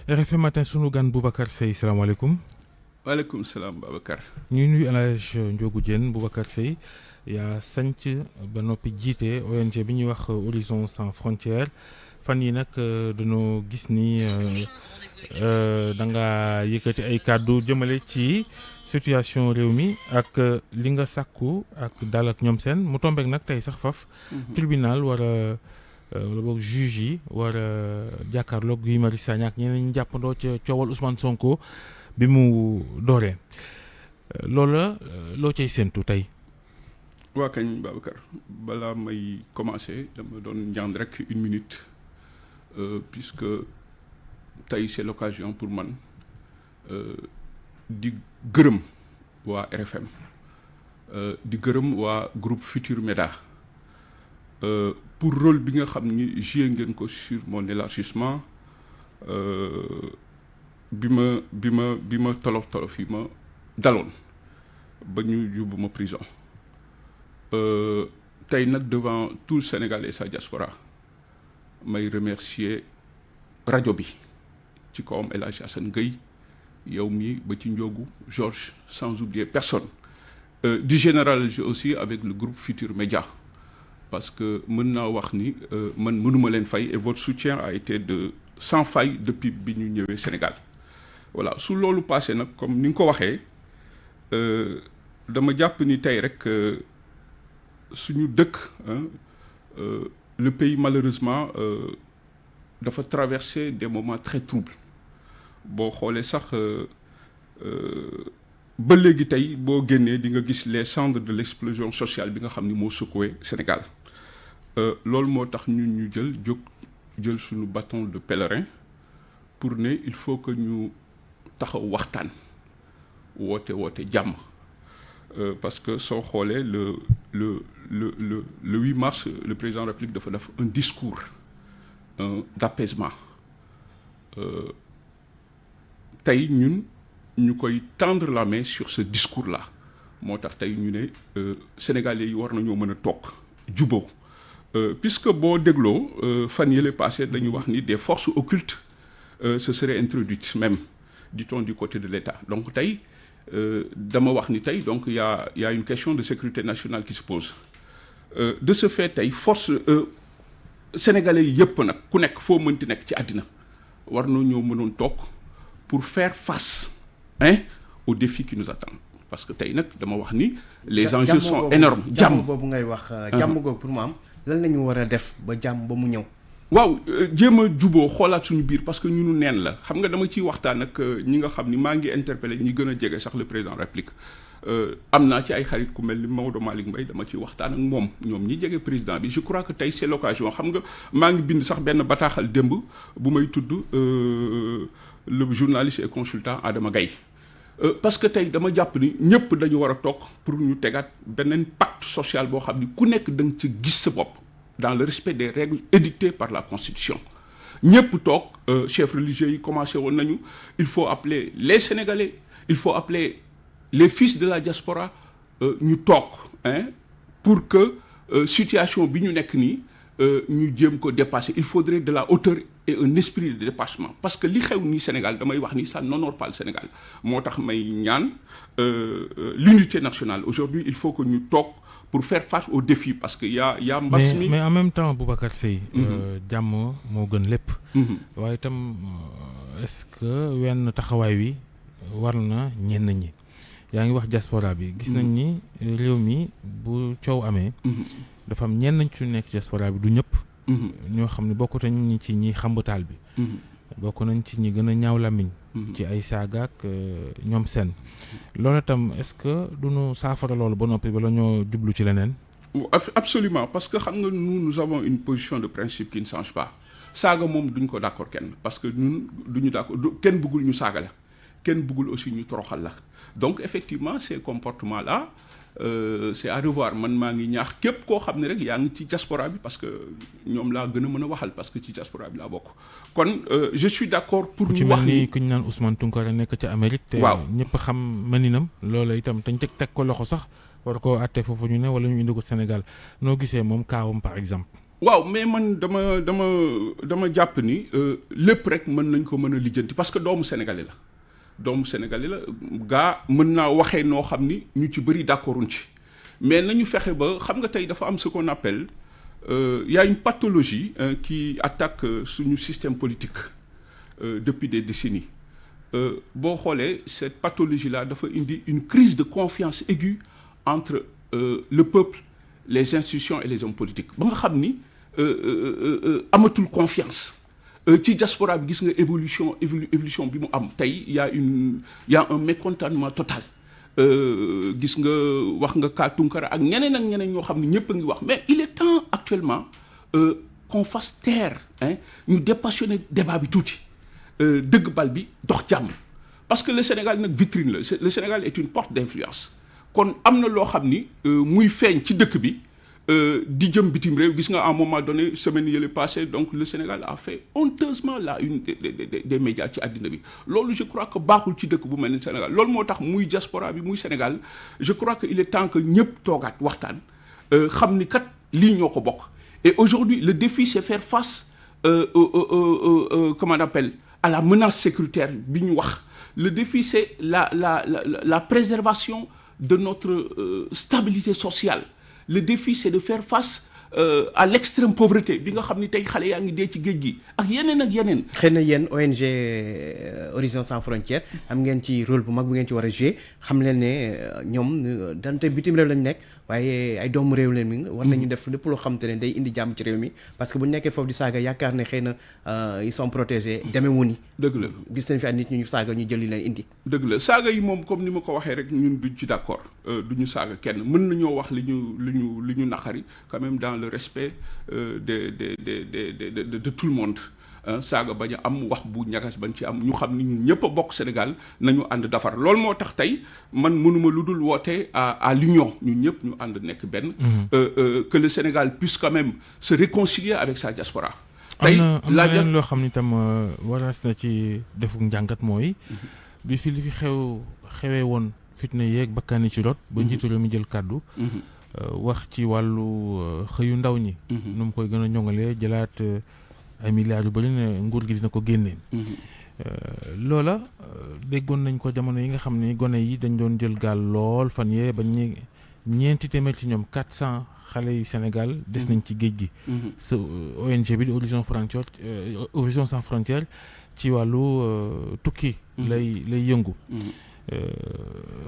RFM matin sunu gan Boubacar Seye salaamaaleykum. waaleykum salaam Babacar. ñu nuyu El Hadj Ndiogou Diène Boubacar Seye yaa sanc ba noppi jiite ONG bi ñuy wax Horizon Sans Frontières fan yi nag dañoo gis ni da nga yëkkati ay kàddu jëmale ci situation réew mi ak li nga sàkku ak dal ak ñoom seen mu tombeek nag tey sax faf tribunal war a wala boog juge yi war a jàkkaarloog Guy Marius Sagna ak ñeneen ñi jàppandoo ca coowal Ousmane Sonko bi mu dooree loola loo cay séntu tey. waa kañ Babacar balaa may commencer dama doon ñaan rek 1 minute puisque tey c'est l'occasion pour man di gërëm waa RFM di gërëm waa groupe Futurs Médias pour rôle bi nga xam ni joué ngeen ko sur mon élargissement bi ma tolof yi ma daloon ba ñu yóbbu ma prison tey nag devant tout le Sénégal et sa diaspora may remercier rajo bi ci kawam El Hadj Assane Gueye yow mi ba ci Ndiogou Georges sans oublier personne du généraliser aussi avec le groupe Futurs Médias parce que mën naa wax ni man mënuma leen fay et votre soutien a été de sans faille depuis bi ñu ñëwee Sénégal voilà su loolu passé nag comme ni nga ko waxee dama jàpp ni tey rek suñu dëkk le pays malheureusement dafa traverser des moments très troubles boo xoolee sax ba léegi tey boo génnee di nga gis les cendres de l'explosion sociale bi nga xam ni moo secoué Sénégal loolu moo tax ñun ñu jël suñu bâton de pèlerin pour ne il faut que ñu taxaw waxtaan woote jàmm parce que soo xoolee le 8 mars le président de la République dafa def un discours d'apaisement tey ñun ñu koy tendre la main sur ce discours-là moo tax tey ñu ne Sénégalais yi war nañoo mën a toog juboo puisque boo dégloo fan yële passé dañu wax ni des forces occultes se seraient introduites même dit-on du côté de l'État donc tey dama wax ni tey donc y a une question de sécurité nationale qui se pose de ce fait tey force sénégalais yi yëpp nag ku nekk foo mënti nekk ci àddina war na ñoo mënoon toog pour faire face aux défis qui nous attendent parce que tey nag dama wax ni les enjeux sont énormes jàmm boobu ngay wax jàmm googu pour mu am lan la ñu war a def ba jàmm ba mu ñëw waaw jéem a juboo xoolaat suñu biir parce que ñunu neen la xam nga dama ciy waxtaan ak ñi nga xam ni maa ngi interpellé ñi gën a jege sax le président de la République am naa ci ay xarit ku mel ni Maodo Malick Mbaye dama ciy waxtaan ak moom ñoom ñi jege président bi je crois que tey c'est l'occasion xam nga maa ngi bind sax benn bataaxal démb bu may tudd le journaliste et consultant Adama Gaye parce que tey dama jàpp ni ñëpp dañu war a toog pour ñu tegaat beneen pacte social boo xam ni ku nekk da nga ci gis sa bopp dans le respect des règles édictées par la Constitution ñëpp toog chefs religieux yi commencé woon nañu il faut appeler les Sénégalais il faut appeler les fils de la diaspora ñu toog pour que situation bi ñu nekk nii ñu jéem ko dépasser il faudrait de la hauteur et un esprit de dépassement parce que li xew nii Sénégal damay wax ni ça n'honore pas le Sénégal moo tax may ñaan l'unité nationale aujourd'hui il faut que ñu toog pour faire face aux défis parce que y a mbas mi mais en même temps Boubacar Seye jàmm moo gën lépp waaye itam est-ce que wenn taxawaay wi war na ñenn ñi yaa ngi wax diaspora bi gis nañ ni réew mi bu coow amee dafa am ñenn ci nekk diaspora bi du ñëpp ñoo xam ne bokk nañ ci ñi xambataal bi bokk nañ ci ñi gën a ñaaw làmmiñ ci ay saagaak ñoom seen loolu itam est-ce que duñu saafara loolu ba noppi bala ñoo jublu ci leneen absolument parce que xam nga nous avons une position de principe qui ne change pas saaga moom duñ ko d'accord kenn parce que ñun duñu d'accord kenn bëggul ñu saaga la kenn bëggul aussi ñu toroxal la donc effectivement ces comportements là c'est à revoir man maa ngi ñaax képp koo xam ne rek yaa ngi ci diaspora bi parce que ñoom laa gën a mën a waxal parce que ci diaspora bi laa bokk kon je suis d'accord pour ñu wax ni ku ñu naan Ousmane Tounkara nekk ca Amérique te ñëpp xam mëninam loolu itam te ñu teg ko loxo sax war koo àtte foofu ñu ne wala ñu indi ko Sénégal noo gisee moom kaawam par exemple waaw mais man dama jàpp ni lépp rek mën nañ ko mën a lijjanti parce que doomu sénégalais la gaa mën naa waxee noo xam ni ñu ci bëri d'accorduñ ci mais nañu fexe ba xam nga tey dafa am ce qu'on appelle y a une pathologie qui attaque suñu système politique depuis des décennies boo xoolee cette pathologie là dafa indi une crise de confiance aiguë entre le peuple, les institutions et les hommes politiques ba nga xam ni amatul confiance ci diaspora bi gis nga évolution bi mu am tey y a un mécontentement total gis nga wax nga Ka Tunkara ak ñeneen ñoo xam ne ñëpp a ngi wax mais il est temps actuellement qu'on fasse taire ñu dépassionner débat bi tuuti dëgg bal bi dox jàmm parce que le Sénégal nag vitrine la le Sénégal est une porte d'influence kon am na loo xam ni muy feeñ ci dëkk bi di jëm bitim réew gis nga à un moment donné semaine yële passé donc le Sénégal a fait honteusement la une des médias ci àddina bi loolu je crois que baaxul ci dëkk bu mel ni Sénégal loolu moo tax muy diaspora bi muy Sénégal je crois que il est temps que ñëpp toogaat waxtaan xam ni kat lii ñoo ko bokk et aujourd'hui le défi c'est faire face comment on appelle à la menace sécuritaire bi ñu wax le défi c'est la préservation de notre stabilité sociale le défi c'est de faire face à l'extrême pauvreté bi nga xam ni tey xale yaa ngi dee ci géej gi ak yeneen. xëy na yéen ONG Horizon Sans Frontières am ngeen ci rôle bu mag bu ngeen ci war a jouer xam leen ne ñoom dante bitim réew lañu nekk waaye ay doomu réew leen mi war nañu def lépp loo xam te ne day indi jàmm ci réew mi parce que bu ñu nekkee foofu di saaga yaakaar ne xëy na ils sont protégés demewu ni dëgg la gis nañ fi ay nit ñu saaga ñu jëli leen indi. dëgg la saaga yi moom comme ni ma ko waxee rek ñun duñ ci d'accord duñu saaga kenn mën nañoo wax li ñu naqari quand même dans le respect de tout le monde saaga bañ a am wax bu ñagas bañ ci am ñu xam ni ñun ñëpp a bokk Sénégal nañu ànd defar loolu moo tax tey man mënuma lu dul woote à l'union ñun ñëpp ñu ànd nekk benn que le Sénégal puisse quand même se réconcilier avec sa diaspora tey am na leen loo xam ni tam waras na ci defuk njàngat mooy bi fi li fi xewee woon fitna yeeg bakkaani ci rot ba njiitu réew mi jël kàddu wax ci wàllu xëyu ndaw ñi nu mu koy gën a ñoŋalee jëlaat ay milliards yu bari ne nguur gi dina ko génnee loola déggoon nañ ko jamono yi nga xam ne gone yi dañ doon jël gaal lool fan yee ba ñeenti téeméer ci ñoom 400 xale yu Sénégal des nañ ci géej gi sa ONG bi di Horizon Sans Frontières ci wàllu tukki lay yëngu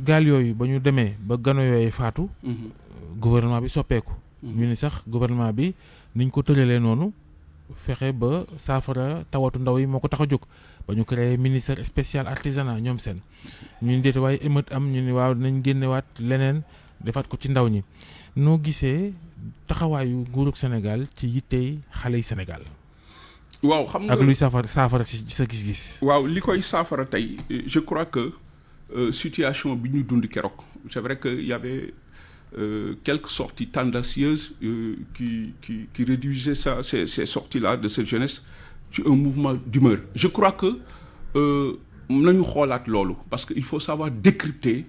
gaal yooyu ba ñu demee ba gano yooyu faatu gouvernement bi soppeeku ñu ni sax gouvernement bi niñ ko tëralee noonu fexe ba saafara tawatu ndaw yi moo ko tax a jóg ba ñu créé ministère spécial artisanat ñoom seen ñu ni déete waaye émeute am ñu ni waaw dinañ génnewaat leneen defaat ko ci ndaw ñi noo gisee taxawaayu nguurug Sénégal ci yittey xale yi Sénégal waaw xam nga ak luy saafara ci sa gis-gis waaw li koy saafara tey je crois que situation bi ñu dund keroog c'est vrai que y avait quelques sorties tendancieuses qui réduisaient ces sorties-là de cette jeunesse ci un mouvement d'humeur je crois que nañu xoolaat loolu parce que il faut savoir décrypter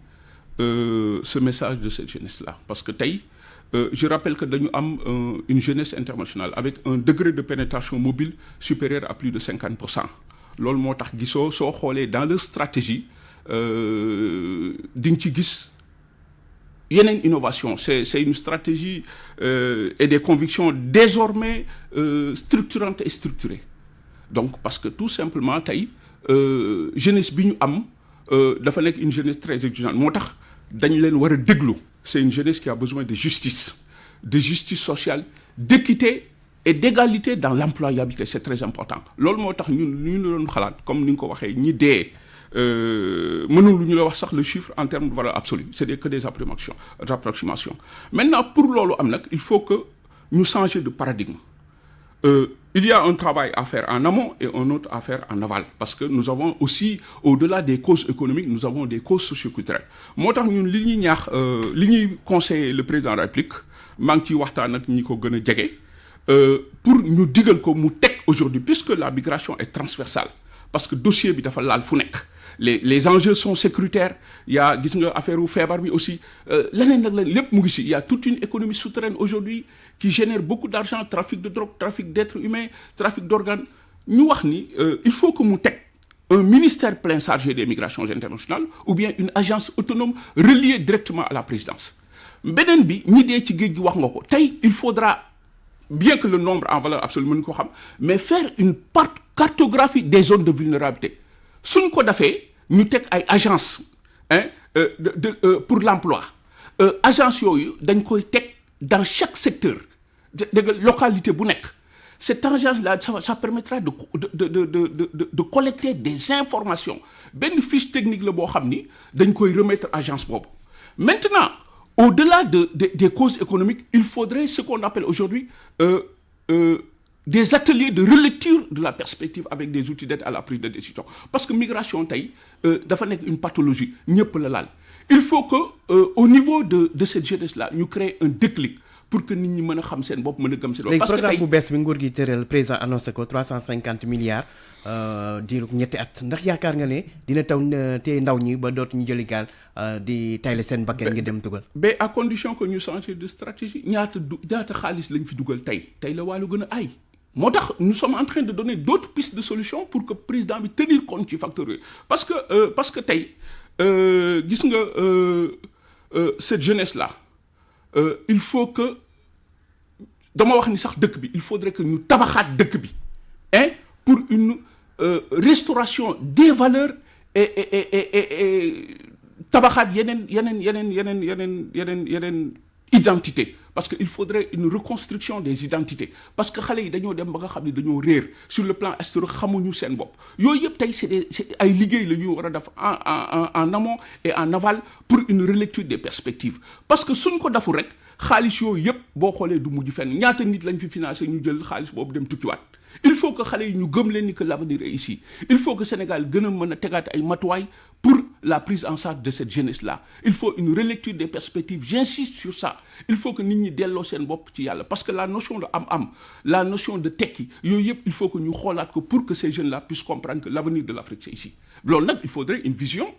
ce message de cette jeunesse-là parce que tey je rappelle que dañu am une jeunesse internationale avec un degré de pénétration mobile supérieur à plus de 50%. loolu moo tax gisoo soo xoolee dans leur stratégie di nga ci gis yeneen innovation c'est une stratégie et des convictions désormais structurantes et structurées donc parce que tout simplement tey jeunesse bi ñu am dafa nekk une jeunesse très exigeante moo tax dañ leen war a déglu c'est une jeunesse qui a besoin de justice sociale d'équité et d'égalité dans l'employabilité c'est très important loolu moo tax ñun ñu doon xalaat comme ni nga ko waxee ñi dee mënul lu ñu la wax sax le chiffre en termes de valeur absolue c'est que des approximations maintenant pour loolu am nag il faut que ñu changer de paradigme il y a un travail à faire en amont et un autre à faire en aval parce que nous avons aussi au-delà des causes économiques nous avons des causes socioculturelles moo tax ñun li ñuy ñaax li ñuy conseiller le président de la République maa ngi ciy waxtaan ak ñi ko gën a jege pour ñu digal ko mu teg aujourd'hui puisque la migration est transversale parce que dossier bi dafa laal fu nekk les enjeux sont sécuritaires il y a gis nga affaire u feebar bi aussi leneen nag leen lépp mu ngi si il y a toute une économie souterraine aujourd'hui qui génère beaucoup d'argent, trafic de drogue, trafic d'êtres humains, trafic d'organes ñu wax ni il faut que mu teg un ministère plein chargé des migrations internationales ou bien une agence autonome reliée directement à la présidence beneen bi ñi dee ci géej gi wax nga ko tey il faudra bien que le nombre en valeur absolue mën ko xam mais faire une cartographie des zones de vulnérabilité suñ ko defee ñu teg ay agence pour l'emploi agence yooyu dañ koy teg dans chaque secteur de localité bu nekk cette agence-là ça permettra de collecter des informations benn fiche technique la boo xam ni dañ koy remettre agence boobu maintenant au-delà des causes économiques il faudrait ce qu'on appelle aujourd'hui des ateliers de relecture de la perspective avec des outils d'aide à la prise de décision parce que migration tey dafa nekk une pathologie ñëpp la laal il faut que au niveau de cette jeunesse-là ñu créer un déclic pour que nit ñi mën a xam seen bopp mën a gëm seen bopp. parce que programme bu bees bi nguur gi tëral président annoncé ko 350 milliards diiru ñetti at ndax yaakaar nga ne dina taw te ndaw ñi ba dootuñu jëli gaal di tayle seen bakkan ngi dem dugal. mais à condition que ñu changer de stratégie ñaata xaalis lañ fi dugal tey la wàllu gën a aay. moo tax nous sommes en train de donner d'autres pistes de solutions pour que président bi tenir compte ci facteurs yooyu parce que tey gis nga cette jeunesse-là il faut que dama wax ni sax dëkk bi il faudrait que ñu tabaxaat dëkk bi pour une restauration des valeurs et tabaxaat yeneen identité parce que il faudrait une reconstruction des identités parce que xale yi dañoo dem ba nga xam ne dañoo réer sur le plan historique xamuñu seen bopp yooyu yëpp tey c'est ay liggéey la ñu war a def en amont et en aval pour une relecture des perspectives parce que suñ ko defu rek xaalis yooyu yëpp boo xoolee du mujj fenn ñaata nit lañ fi financé ñu jël xaalis boobu dem tukkiwaat il faut que xale yi ñu gëm leen ni que l'avenir est ici il faut que Sénégal gën a mën a tegaat ay matuwaay pour la prise en charge de cette jeunesse-là il faut une relecture des perspectives j'insiste sur ça il faut que nit ñi delloo seen bopp ci yàlla parce que la notion de am-am la notion de tekki yooyu yëpp il faut que ñu xoolaat ko pour que ces jeunes-là puissent comprendre que l'avenir de l'Afrique c'est ici loolu nag il faudrait une vision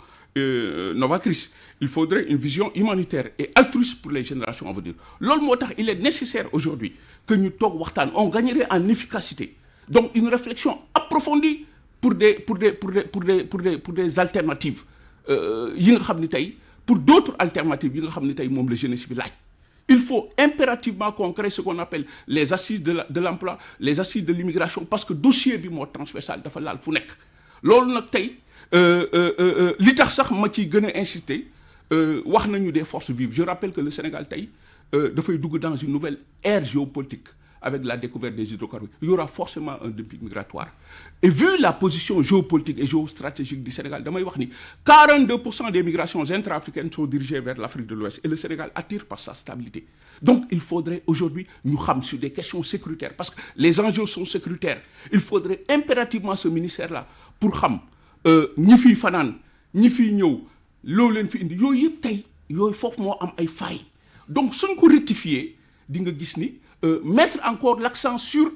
novatrice il faudrait une vision humanitaire et altruiste pour les générations à venir loolu moo tax il est nécessaire aujourd'hui que ñu toog waxtaan on gagnerait en efficacité donc une réflexion approfondie pour des alternatives yi nga xam ni tey pour d'autres alternatives yi nga xam ni tey moom la jeunesse bi laaj il faut impérativement qu'on crée ce qu'on appelle les assises de l'emploi les assises de l'immigration parce que dossier bi moo transversal dafa laal fu nekk loolu nag tey li tax sax ma ci gën a insister wax nañu des forces vives je rappelle que le Sénégal tey dafay dugg dans une nouvelle ère géopolitique avec la découverte des hydrocarbures il y aura forcément un dumping migratoire et vu la position géopolitique et géostratégique du Sénégal damay wax ni 42% des migrations intra-africaines sont dirigées vers l'Afrique de l'Ouest et le Sénégal attire par sa stabilité donc il faudrait aujourd'hui ñu xam sur des questions sécuritaires parce que les enjeux sont sécuritaires il faudrait impérativement ce ministère-là pour xam ñi fiy fanaan ñi fiy ñëw loolu leen fi indi yooyu yëpp tey yooyu foofu moo am ay failles donc suñ ko rectifier di nga gis ni mettre encore l'accent sur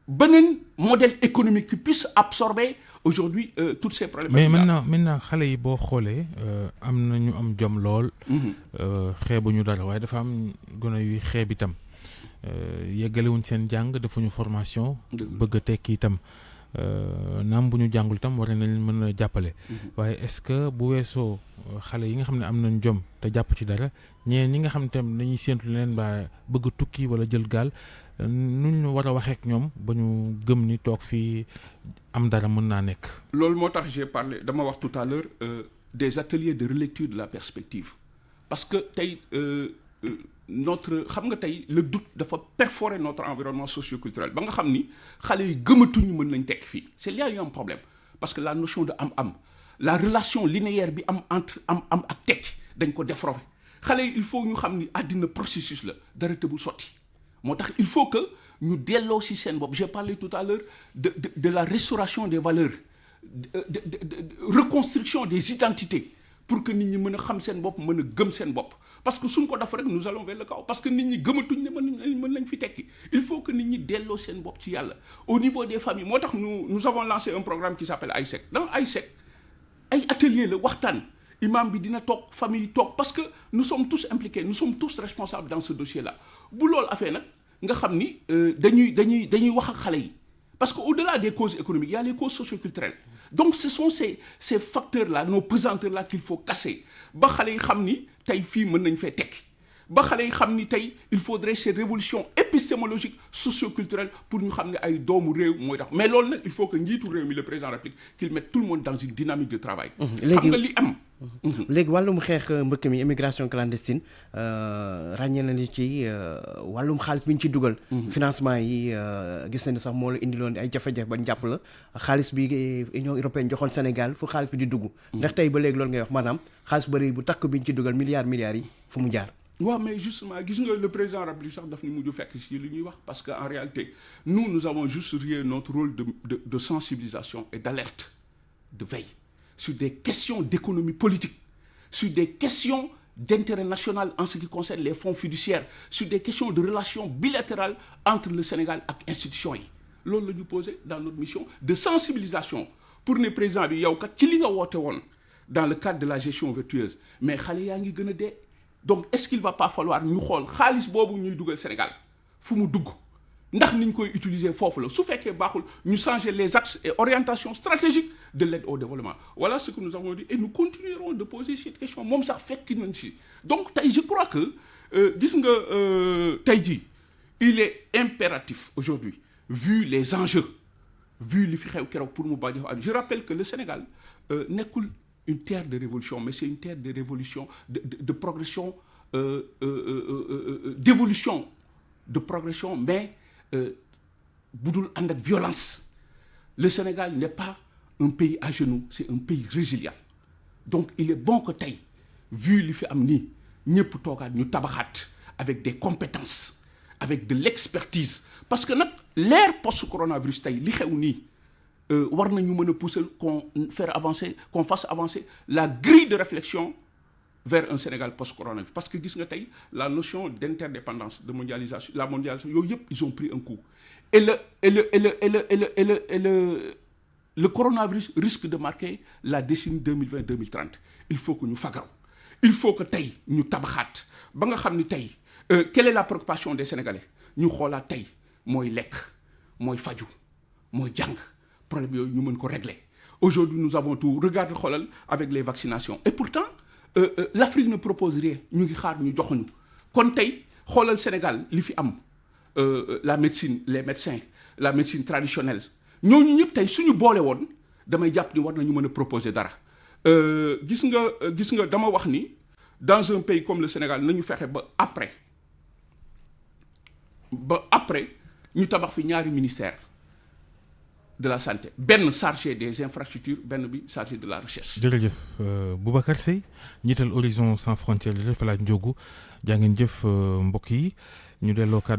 beneen modèle économique qui puisse absorber aujourd'hui toutes ces problématiques. mais maintenant xale yi boo xoolee am na ñu am jom lool. xeebuñu dara waaye dafa am gone yuy xeeb itam yeggalewuñ seen jàng defuñu formation. bëgg a tekki itam naam bu ñu jàngul itam war nañ leen mën a jàppale. waaye est-ce que bu weesoo xale yi nga xam ne am nañ jom te jàpp ci dara ñeneen ñi nga xam ne tam dañuy séentu leen ba bëgg tukki wala jël gaal nu ñu war a waxee ak ñoom ba ñu gëm ni toog fii am dara mën naa nekk. loolu moo tax j'ai parlé dama wax tout à l'heure des ateliers de relecture de la perspective parce que tey xam nga tey le doute dafa perforer notre environnement socio-culturel ba nga xam ni xale yi gëmatuñu mën nañ tekk fii c'est là y a un problème parce que la notion de am la relation linéaire bi am entre am ak tekki dañ ko déformer xale yi il faut ñu xam ni àddina processus la dara tëbul sotti moo tax il faut que ñu delloo ci seen bopp j'ai parlé tout à l'heure de la restauration des valeurs de reconstruction des identités pour que nit ñi mën a xam seen bopp mën a gëm seen bopp parce que suñ ko def rek nous allons vers le chaos parce que nit ñi gëmatuñ ne mën nañ fi tekki il faut que nit ñi delloo seen bopp ci yàlla au niveau des familles moo tax nous avons lancé un programme qui s'appelle AISEC dans AISEC ay atelier la waxtaan imam bi dina toog famille toog parce que nous sommes tous impliqués nous sommes tous responsables dans ce dossier là bu loolu affaire nag nga xam ni dañuy wax ak xale yi parce que au-delà des causes économiques il y a les causes socioculturelles donc ce sont ces facteurs là nos pesanteurs là qu'il faut casser ba xale yi xam ni tey fii mën nañ fee tekki ba xale yi xam ni tey il faudrait ces révolutions épistémologiques socioculturelles pour ñu xam ne ay doomu réew mooy tax mais loolu nag il faut que njiitu réew mi le président de la République qu'il mette tout le monde dans une dynamique de travail xam nga li am léegi wàllum xeex mbëkk mi immigration clandestine ràññee na li ci wàllum xaalis bi ñu ci dugal financement yi gis nañu sax moo la indiloon ay jafe-jafe ba njàpp la xaalis bi Union européenne joxoon Sénégal fu xaalis bi di dugg ndax tey ba léegi loolu ngay wax maanaam xaalis bëri bu takk bi ñu ci dugal milliards yi fu mu jaar waaw mais justement gis nga le président République sax daf ni mujj fekk ci li ñuy wax parce que en réalité nous avons juste joué notre rôle de sensibilisation et d'alerte de veille sur des questions d'économie politique sur des questions d'intérêt national en ce qui concerne les fonds fiduciaires sur des questions de relations bilatérales entre le Sénégal ak institutions yi loolu la ñu posé dans notre mission de sensibilisation pour ne président bi yow kat ci li nga woote woon dans le cadre de la gestion vertueuse mais xale yaa ngi gën a dee donc est-ce qu'il va pas falloir ñu xool xaalis boobu ñuy dugal Sénégal fu mu dugg ndax niñ koy utiliser foofu la su fekkee baaxul ñu changer les axes et orientations stratégiques de l'aide au développement voilà ce que nous avons dit et nous continuerons de poser cette question moom sax fekki nañ si donc tey je crois que gis nga tey jii il est impératif aujourd'hui vu les enjeux vu li fi xew keroog pour mu bañ a je rappelle que le Sénégal nekkul une terre de révolution mais c'est une terre de révolution de progression d'évolution de progression mais bu dul ànd ak violence le Sénégal n'est pas un pays à genoux c'est un pays résilient donc il est bon que tey vu li fi am nii ñëpp toogaat ñu tabaxaat avec des compétences avec de l'expertise parce que nag l'ère post-coronavirus tey li xew nii war nañu mën a pousser qu'on fasse avancer la grille de réflexion vers un Sénégal post-coronavirus parce que gis nga tey la notion d'interdépendance de mondialisation la mondialisation yooyu yëpp ils ont pris un coup et le coronavirus risque de marquer la décennie 2020-2030 il faut que ñu fagaru il faut que tey ñu tabaxaat ba nga xam ni tey quelle est la préoccupation des Sénégalais ñu xoolaat tey mooy lekk mooy faju mooy jàng problème yooyu ñu mën ko régler aujourd'hui nous avons tout regardez xoolal avec les vaccinations et pourtant l'Afrique ne propose rien ñu ngi xaar ñu joxuñu kon tey xoolal Sénégal li fi am la médecine les médecins la médecine traditionnelle ñooñu ñëpp tey suñu boole woon damay jàpp ni war nañu mën a proposer dara gis nga dama wax ni dans un pays comme le Sénégal nañu fexe ba après ñu tabax fi ñaari ministère de la santé benn chargé des infrastructures benn bi chargé de la recherche. jërëjëf Boubacar Seye njiital Horizon Sans Frontières di Falaaj Ndiogu jaa ngeen jëf mbokk yi ñu delloo kàddu